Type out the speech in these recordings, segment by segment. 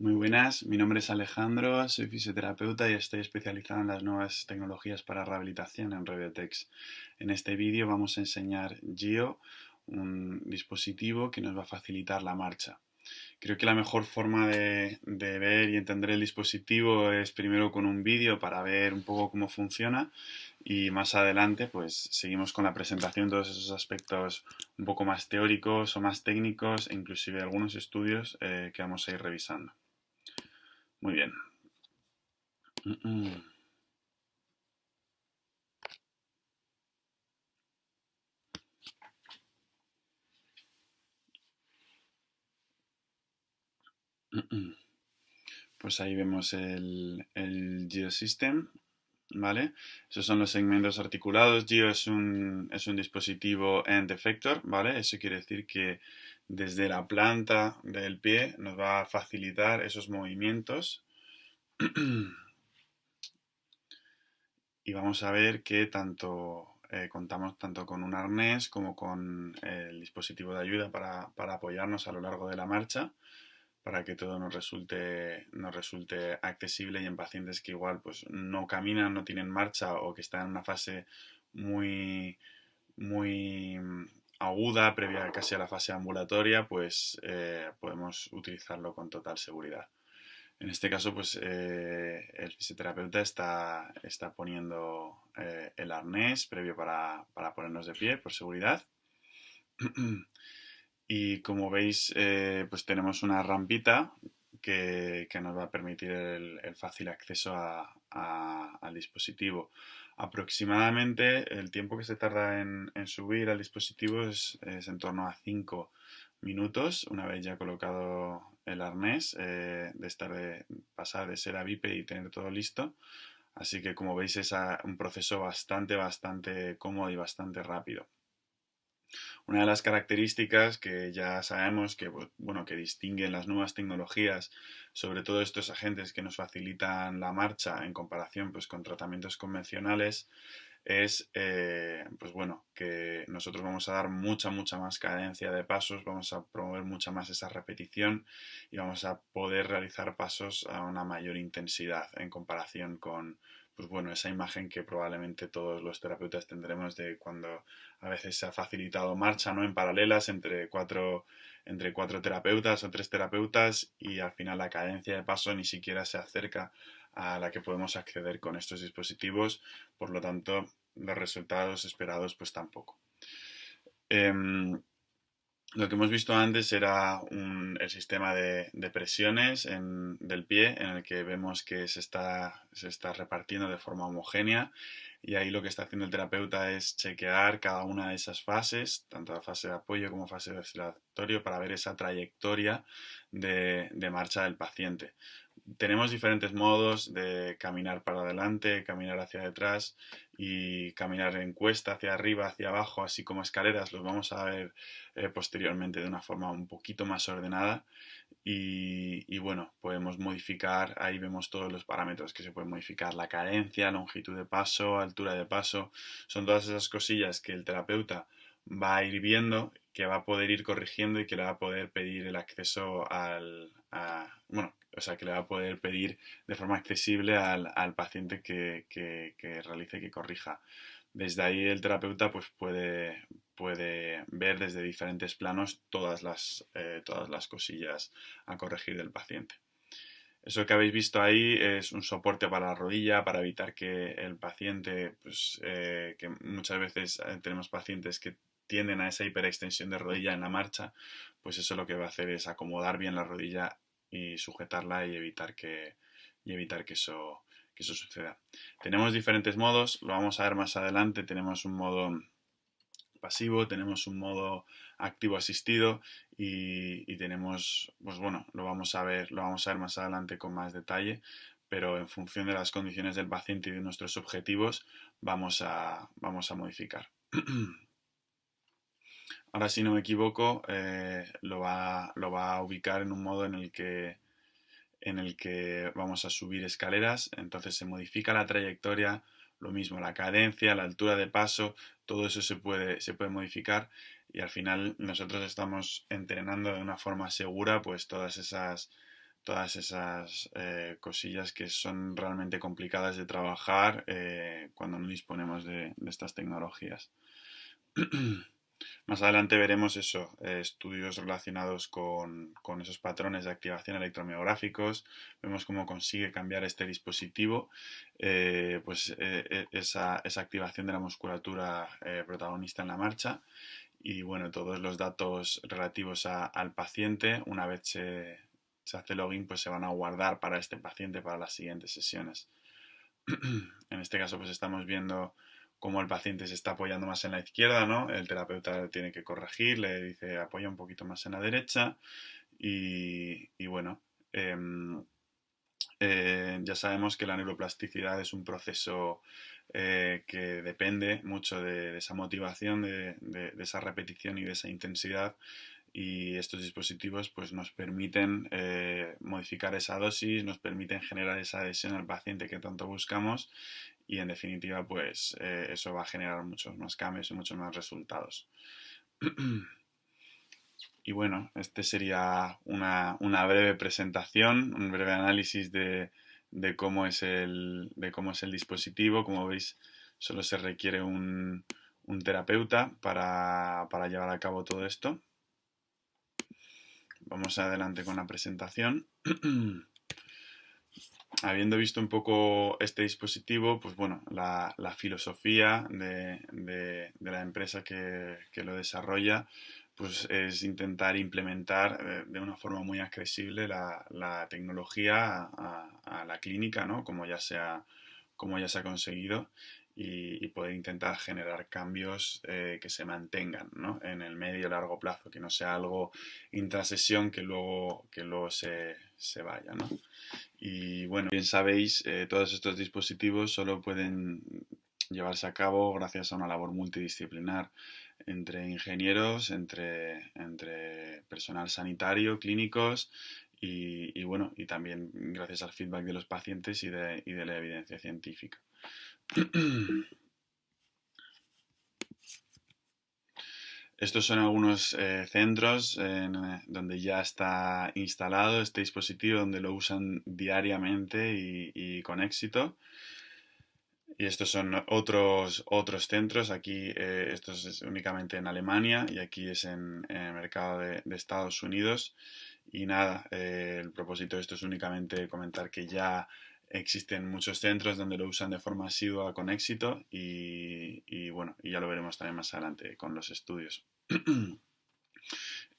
Muy buenas, mi nombre es Alejandro, soy fisioterapeuta y estoy especializado en las nuevas tecnologías para rehabilitación en Revetex. En este vídeo vamos a enseñar Gio, un dispositivo que nos va a facilitar la marcha. Creo que la mejor forma de ver y entender el dispositivo es primero con un vídeo para ver un poco cómo funciona y más adelante pues seguimos con la presentación de todos esos aspectos un poco más teóricos o más técnicos e inclusive algunos estudios que vamos a ir revisando. Muy bien. Pues ahí vemos el Geosystem, ¿vale? Esos son los segmentos articulados. Geo es un dispositivo end effector, ¿vale? Eso quiere decir que desde la planta del pie nos va a facilitar esos movimientos. Y vamos a ver que contamos tanto con un arnés como con el dispositivo de ayuda para apoyarnos a lo largo de la marcha, para que todo nos resulte accesible y en pacientes que igual pues no caminan, no tienen marcha o que están en una fase muy, muy aguda, previa casi a la fase ambulatoria, pues podemos utilizarlo con total seguridad. En este caso, pues el fisioterapeuta está poniendo el arnés previo para ponernos de pie por seguridad. Y como veis, pues tenemos una rampita que nos va a permitir el fácil acceso al dispositivo. Aproximadamente el tiempo que se tarda en subir al dispositivo es en torno a 5 minutos, una vez ya colocado el arnés, pasar de ser a bípede y tener todo listo. Así que como veis es un proceso bastante cómodo y bastante rápido. Una de las características que ya sabemos que, bueno, que distinguen las nuevas tecnologías, sobre todo estos agentes que nos facilitan la marcha en comparación pues, con tratamientos convencionales, es pues bueno, que nosotros vamos a dar mucha más cadencia de pasos, vamos a promover mucha más esa repetición y vamos a poder realizar pasos a una mayor intensidad en comparación con pues bueno, esa imagen que probablemente todos los terapeutas tendremos de cuando a veces se ha facilitado marcha, ¿no? En paralelas entre cuatro terapeutas o tres terapeutas y al final la cadencia de paso ni siquiera se acerca a la que podemos acceder con estos dispositivos, por lo tanto los resultados esperados pues tampoco. Lo que hemos visto antes era el sistema de presiones del pie en el que vemos que se está repartiendo de forma homogénea y ahí lo que está haciendo el terapeuta es chequear cada una de esas fases, tanto la fase de apoyo como fase de oscilatorio, para ver esa trayectoria de marcha del paciente. Tenemos diferentes modos de caminar para adelante, caminar hacia detrás y caminar en cuesta, hacia arriba, hacia abajo, así como escaleras. Los vamos a ver posteriormente de una forma un poquito más ordenada. Y bueno, podemos modificar, ahí vemos todos los parámetros que se pueden modificar, la cadencia, longitud de paso, altura de paso, son todas esas cosillas que el terapeuta va a ir viendo, que va a poder ir corrigiendo y que le va a poder pedir el acceso bueno, o sea, que le va a poder pedir de forma accesible al paciente que realice, que corrija. Desde ahí el terapeuta pues puede ver desde diferentes planos todas las cosillas a corregir del paciente. Eso que habéis visto ahí es un soporte para la rodilla, para evitar que el paciente, pues que muchas veces tenemos pacientes que tienden a esa hiperextensión de rodilla en la marcha, pues eso lo que va a hacer es acomodar bien la rodilla y sujetarla y evitar que eso suceda. Tenemos diferentes modos, lo vamos a ver más adelante. Tenemos un modo pasivo, tenemos un modo activo asistido y tenemos, pues bueno, lo vamos a ver más adelante con más detalle, pero en función de las condiciones del paciente y de nuestros objetivos vamos a modificar. Ahora, si no me equivoco, lo va a ubicar en un modo en el que vamos a subir escaleras, entonces se modifica la trayectoria, lo mismo, la cadencia, la altura de paso, todo eso se puede modificar y al final nosotros estamos entrenando de una forma segura pues todas esas cosillas que son realmente complicadas de trabajar cuando no disponemos de estas tecnologías. Más adelante veremos eso, estudios relacionados con esos patrones de activación electromiográficos, vemos cómo consigue cambiar este dispositivo esa activación de la musculatura protagonista en la marcha y bueno, todos los datos relativos al paciente, una vez se hace login, pues se van a guardar para este paciente para las siguientes sesiones. En este caso, pues estamos viendo cómo el paciente se está apoyando más en la izquierda, ¿no? El terapeuta tiene que corregir, le dice apoya un poquito más en la derecha y bueno, eh, ya sabemos que la neuroplasticidad es un proceso que depende mucho de esa motivación, de esa repetición y de esa intensidad y estos dispositivos pues nos permiten modificar esa dosis, nos permiten generar esa adhesión al paciente que tanto buscamos y en definitiva pues eso va a generar muchos más cambios y muchos más resultados. Y bueno, este sería una breve presentación, un breve análisis de cómo es el dispositivo. Como veis, solo se requiere un terapeuta para llevar a cabo todo esto. Vamos adelante con la presentación. Habiendo visto un poco este dispositivo, pues bueno, la filosofía de la empresa que lo desarrolla, pues es intentar implementar de una forma muy accesible la tecnología a la clínica, ¿no? Como ya se ha conseguido y poder intentar generar cambios que se mantengan, ¿no? En el medio y largo plazo, que no sea algo intrasesión que luego se vaya, ¿no? Y bueno, bien sabéis, todos estos dispositivos solo pueden llevarse a cabo gracias a una labor multidisciplinar entre ingenieros, entre personal sanitario, clínicos y bueno, y también gracias al feedback de los pacientes y de la evidencia científica. Estos son algunos centros donde ya está instalado este dispositivo, donde lo usan diariamente y con éxito. Y estos son otros centros. Aquí esto es únicamente en Alemania y aquí es en el mercado de Estados Unidos. Y nada, el propósito de esto es únicamente comentar que ya existen muchos centros donde lo usan de forma asidua con éxito y bueno, y ya lo veremos también más adelante con los estudios.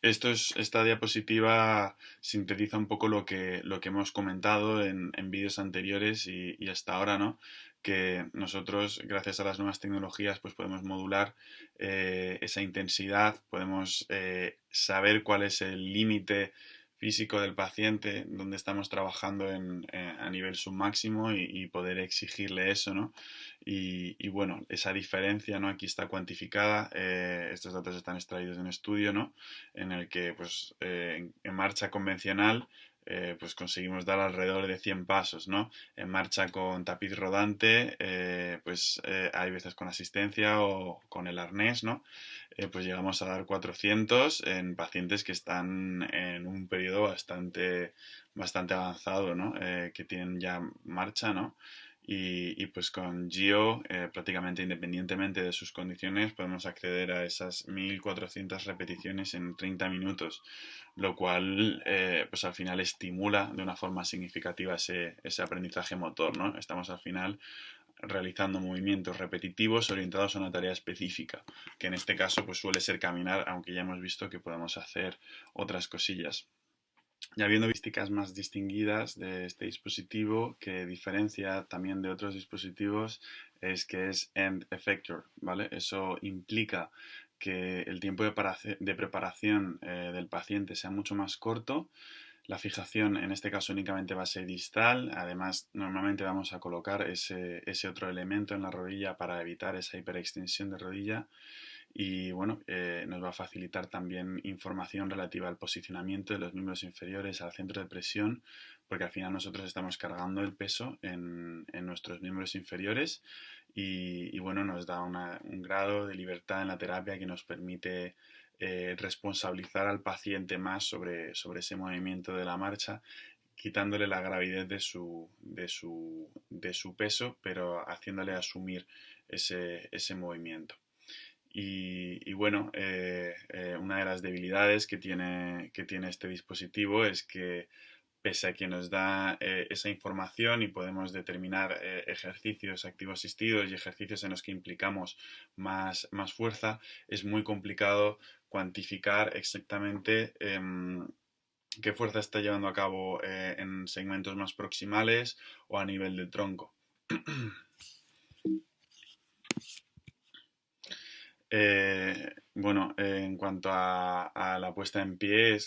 Esta diapositiva sintetiza un poco lo que hemos comentado en vídeos anteriores y hasta ahora, ¿no? Que nosotros, gracias a las nuevas tecnologías, pues podemos modular esa intensidad, podemos saber cuál es el límite físico del paciente, donde estamos trabajando a nivel submáximo y poder exigirle eso, ¿no? Y bueno, esa diferencia, ¿no? Aquí está cuantificada, estos datos están extraídos de un estudio, ¿no? En el que pues en marcha convencional pues conseguimos dar alrededor de 100 pasos, ¿no? En marcha con tapiz rodante, hay veces con asistencia o con el arnés, ¿no? Pues llegamos a dar 400 en pacientes que están en un periodo bastante avanzado, ¿no? Que tienen ya marcha, ¿no? Pues con Gio, prácticamente independientemente de sus condiciones, podemos acceder a esas 1400 repeticiones en 30 minutos, lo cual pues al final estimula de una forma significativa ese aprendizaje motor, ¿no? Estamos al final realizando movimientos repetitivos orientados a una tarea específica, que en este caso pues suele ser caminar, aunque ya hemos visto que podemos hacer otras cosillas. Ya habiendo características más distinguidas de este dispositivo, que diferencia también de otros dispositivos, es que es end effector, ¿vale? Eso implica que el tiempo de preparación del paciente sea mucho más corto. La fijación en este caso únicamente va a ser distal. Además, normalmente vamos a colocar ese otro elemento en la rodilla para evitar esa hiperextensión de rodilla y bueno, nos va a facilitar también información relativa al posicionamiento de los miembros inferiores al centro de presión, porque al final nosotros estamos cargando el peso en nuestros miembros inferiores y bueno, nos da un grado de libertad en la terapia que nos permite responsabilizar al paciente más sobre ese movimiento de la marcha quitándole la gravidez de su peso, pero haciéndole asumir ese movimiento. Y bueno, una de las debilidades que tiene este dispositivo es que pese a que nos da esa información y podemos determinar ejercicios activos asistidos y ejercicios en los que implicamos más fuerza, es muy complicado cuantificar exactamente qué fuerza está llevando a cabo en segmentos más proximales o a nivel del tronco. Bueno, en cuanto a la puesta en pie,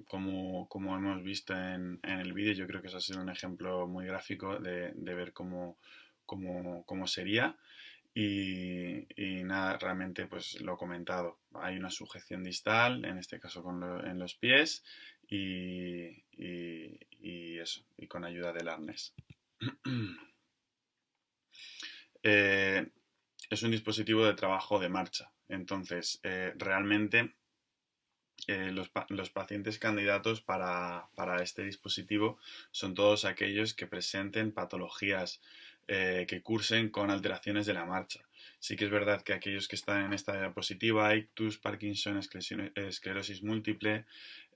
como hemos visto en el vídeo, yo creo que eso ha sido un ejemplo muy gráfico de ver cómo sería. Y nada, realmente pues lo he comentado. Hay una sujeción distal, en este caso en los pies, y eso, y con ayuda del arnés. Eh, es un dispositivo de trabajo de marcha. Entonces, realmente los pacientes candidatos para este dispositivo son todos aquellos que presenten patologías que cursen con alteraciones de la marcha. Sí que es verdad que aquellos que están en esta diapositiva, ictus, Parkinson, esclerosis múltiple,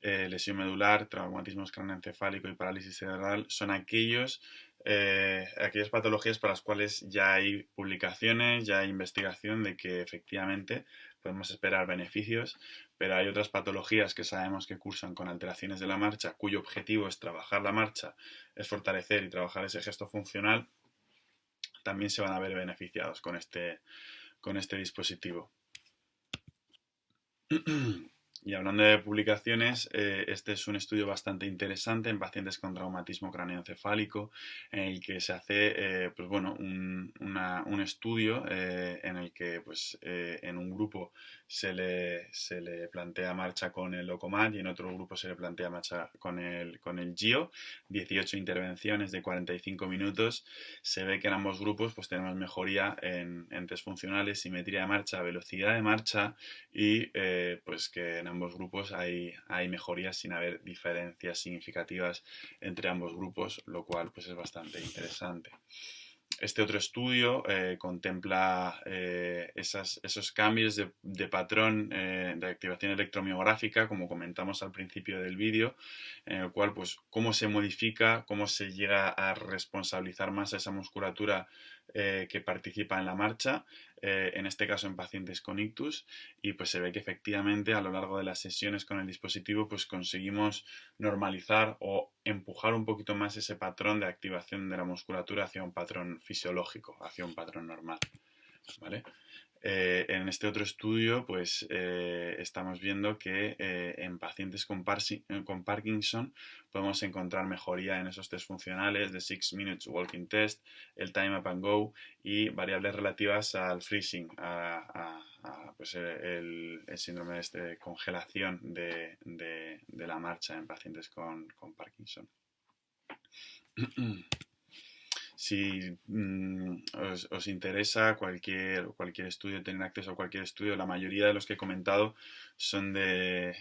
lesión medular, traumatismos craneoencefálico y parálisis cerebral, son aquellas patologías para las cuales ya hay publicaciones, ya hay investigación de que efectivamente podemos esperar beneficios, pero hay otras patologías que sabemos que cursan con alteraciones de la marcha, cuyo objetivo es trabajar la marcha, es fortalecer y trabajar ese gesto funcional, también se van a ver beneficiados con este dispositivo. Y hablando de publicaciones, este es un estudio bastante interesante en pacientes con traumatismo craneoencefálico, en el que se hace pues bueno, un estudio en el que pues, en un grupo se le plantea marcha con el Locomat y en otro grupo se le plantea marcha con el GIO, 18 intervenciones de 45 minutos. Se ve que en ambos grupos pues, tenemos mejoría en test funcionales, simetría de marcha, velocidad de marcha y pues que en ambos grupos hay mejorías sin haber diferencias significativas entre ambos grupos, lo cual pues es bastante interesante. Este otro estudio contempla esos cambios de patrón de activación electromiográfica, como comentamos al principio del vídeo, en el cual, pues, cómo se modifica, cómo se llega a responsabilizar más a esa musculatura que participa en la marcha, en este caso en pacientes con ictus, y pues se ve que efectivamente a lo largo de las sesiones con el dispositivo pues conseguimos normalizar o empujar un poquito más ese patrón de activación de la musculatura hacia un patrón fisiológico, hacia un patrón normal, ¿vale? En este otro estudio, pues estamos viendo que en pacientes con Parkinson podemos encontrar mejoría en esos test funcionales de 6 Minutes Walking Test, el Time Up and Go y variables relativas al freezing, pues el síndrome de congelación de la marcha en pacientes con Parkinson. Si os interesa cualquier estudio, tener acceso a cualquier estudio, la mayoría de los que he comentado son de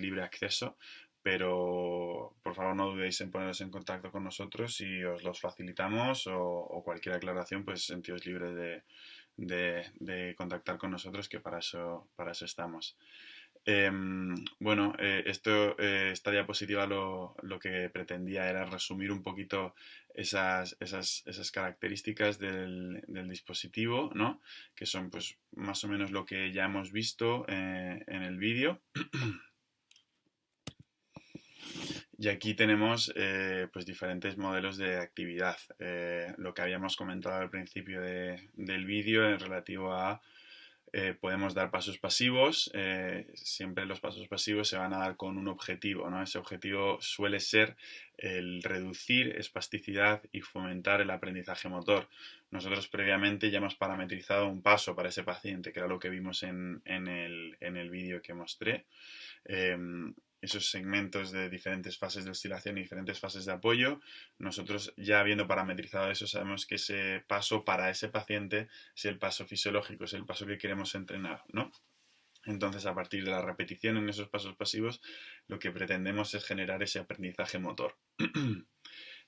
libre acceso, pero por favor no dudéis en poneros en contacto con nosotros y os los facilitamos o cualquier aclaración, pues sentíos libres de contactar con nosotros, que para eso estamos. Bueno, esta diapositiva lo que pretendía era resumir un poquito esas características del dispositivo, ¿no? Que son pues más o menos lo que ya hemos visto en el vídeo. Y aquí tenemos pues diferentes modelos de actividad. Lo que habíamos comentado al principio del vídeo en relativo a podemos dar pasos pasivos. Siempre los pasos pasivos se van a dar con un objetivo, ¿no? Ese objetivo suele ser el reducir espasticidad y fomentar el aprendizaje motor. Nosotros previamente ya hemos parametrizado un paso para ese paciente, que era lo que vimos en el vídeo que mostré. Esos segmentos de diferentes fases de oscilación y diferentes fases de apoyo, nosotros ya habiendo parametrizado eso sabemos que ese paso para ese paciente es el paso fisiológico, es el paso que queremos entrenar, ¿no? Entonces, a partir de la repetición en esos pasos pasivos, lo que pretendemos es generar ese aprendizaje motor.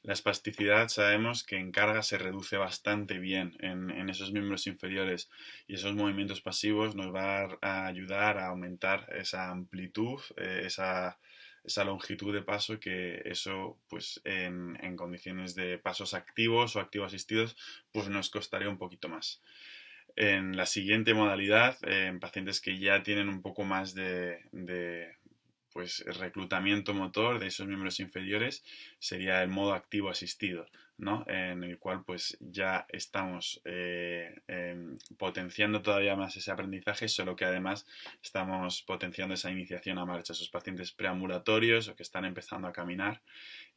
La espasticidad sabemos que en carga se reduce bastante bien en esos miembros inferiores y esos movimientos pasivos nos va a ayudar a aumentar esa amplitud, esa longitud de paso que eso pues en condiciones de pasos activos o activo asistidos pues nos costaría un poquito más. En la siguiente modalidad, en pacientes que ya tienen un poco más de pues reclutamiento motor de esos miembros inferiores, sería el modo activo asistido, ¿no? En el cual pues ya estamos potenciando todavía más ese aprendizaje, solo que además estamos potenciando esa iniciación a marcha, esos pacientes preambulatorios o que están empezando a caminar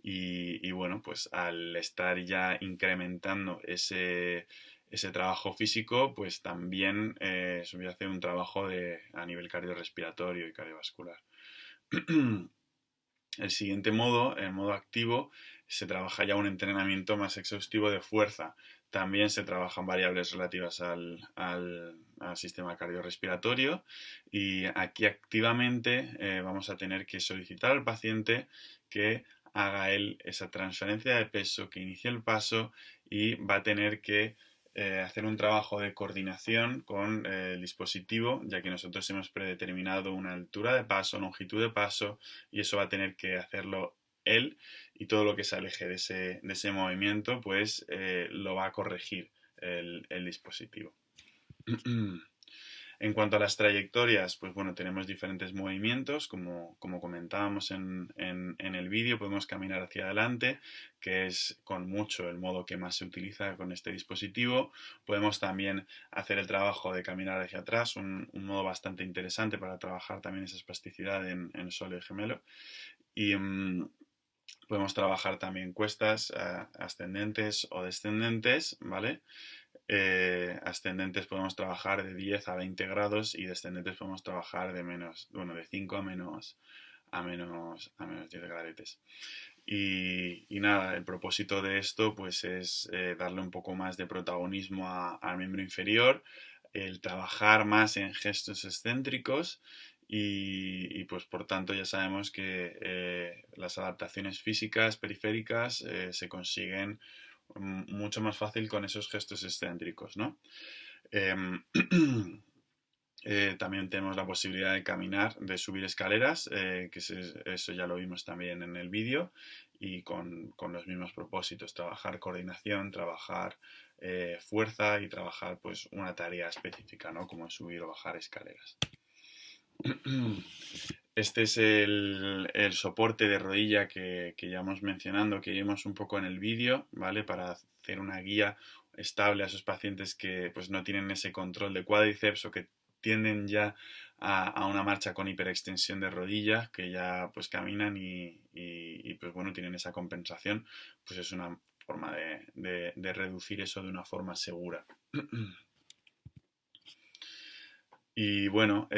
y bueno, pues al estar ya incrementando ese trabajo físico, pues también subyace un trabajo a nivel cardiorrespiratorio y cardiovascular. El siguiente modo, el modo activo, se trabaja ya un entrenamiento más exhaustivo de fuerza. También se trabajan variables relativas al sistema cardiorrespiratorio y aquí activamente vamos a tener que solicitar al paciente que haga él esa transferencia de peso, que inicie el paso y va a tener que hacer un trabajo de coordinación con el dispositivo, ya que nosotros hemos predeterminado una altura de paso, longitud de paso, y eso va a tener que hacerlo él y todo lo que se aleje de ese movimiento, pues lo va a corregir el dispositivo. En cuanto a las trayectorias, pues bueno, tenemos diferentes movimientos, como comentábamos en el vídeo, podemos caminar hacia adelante, que es con mucho el modo que más se utiliza con este dispositivo. Podemos también hacer el trabajo de caminar hacia atrás, un modo bastante interesante para trabajar también esa espasticidad en sólido gemelo. Y podemos trabajar también cuestas ascendentes o descendentes, ¿vale? Ascendentes podemos trabajar de 10 a 20 grados y descendentes podemos trabajar de 5 a menos 10 grados. Y nada, el propósito de esto pues es darle un poco más de protagonismo al miembro inferior, el trabajar más en gestos excéntricos y pues por tanto ya sabemos que las adaptaciones físicas periféricas se consiguen mucho más fácil con esos gestos excéntricos, ¿no? Em, también tenemos la posibilidad de caminar, de subir escaleras, que eso ya lo vimos también en el vídeo, y con los mismos propósitos, trabajar coordinación, trabajar fuerza y trabajar pues una tarea específica, ¿no? Como subir o bajar escaleras. Este es el soporte de rodilla que ya hemos mencionado, que vimos un poco en el vídeo, ¿vale? Para hacer una guía estable a esos pacientes que pues no tienen ese control de cuádriceps o que tienden ya a una marcha con hiperextensión de rodillas, que ya pues caminan y, pues bueno, tienen esa compensación, pues es una forma de reducir eso de una forma segura. Y bueno,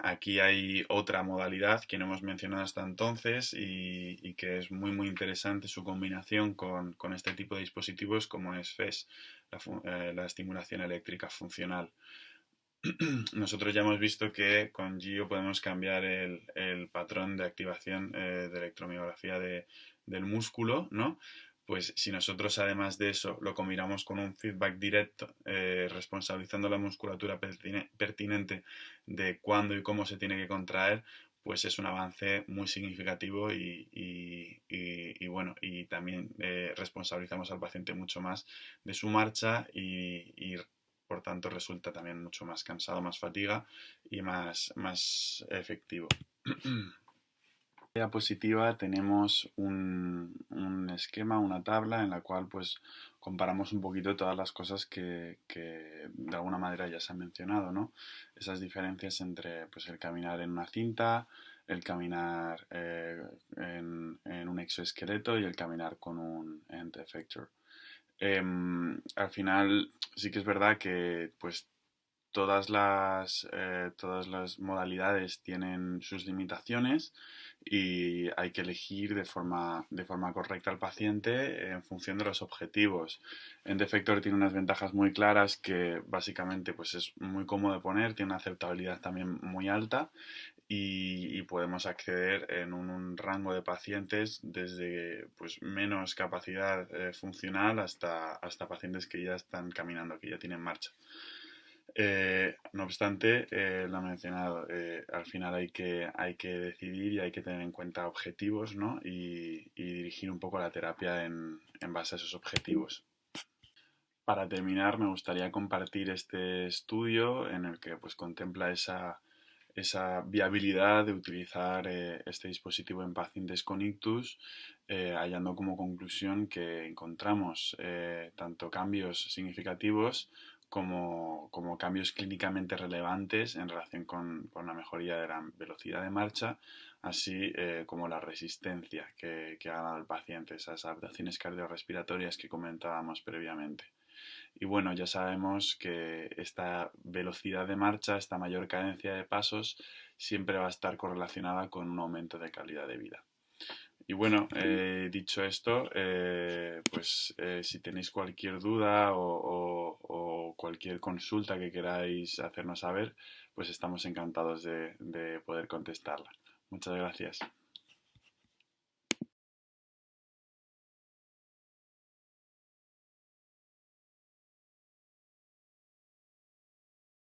aquí hay otra modalidad que no hemos mencionado hasta entonces y que es muy interesante su combinación con este tipo de dispositivos como es FES, la estimulación eléctrica funcional. Nosotros ya hemos visto que con GIO podemos cambiar el patrón de activación de electromiografía del músculo, ¿no? Pues si nosotros además de eso lo combinamos con un feedback directo, responsabilizando la musculatura pertinente de cuándo y cómo se tiene que contraer, pues es un avance muy significativo y bueno, y también responsabilizamos al paciente mucho más de su marcha y por tanto resulta también mucho más cansado, más fatiga y más efectivo. En la diapositiva tenemos un esquema, una tabla en la cual pues comparamos un poquito todas las cosas que de alguna manera ya se han mencionado, ¿no? Esas diferencias entre pues el caminar en una cinta, el caminar en un exoesqueleto y el caminar con un end effector. Al final sí que es verdad que pues todas las modalidades tienen sus limitaciones y hay que elegir de forma correcta al paciente en función de los objetivos. End Effector tiene unas ventajas muy claras que básicamente pues es muy cómodo de poner, tiene una aceptabilidad también muy alta y podemos acceder en un rango de pacientes desde pues, menos capacidad funcional hasta pacientes que ya están caminando, que ya tienen marcha. No obstante, lo mencionado, al final hay que decidir y hay que tener en cuenta objetivos, ¿no? Y dirigir un poco la terapia en base a esos objetivos. Para terminar, me gustaría compartir este estudio en el que pues, contempla esa viabilidad de utilizar este dispositivo en pacientes con ictus, hallando como conclusión que encontramos tanto cambios significativos como cambios clínicamente relevantes en relación con la mejoría de la velocidad de marcha, así como la resistencia que ha ganado el paciente, esas adaptaciones cardiorrespiratorias que comentábamos previamente. Y bueno, ya sabemos que esta velocidad de marcha, esta mayor cadencia de pasos, siempre va a estar correlacionada con un aumento de calidad de vida. Y bueno, dicho esto, si tenéis cualquier duda o cualquier consulta que queráis hacernos saber, pues estamos encantados de poder contestarla. Muchas gracias.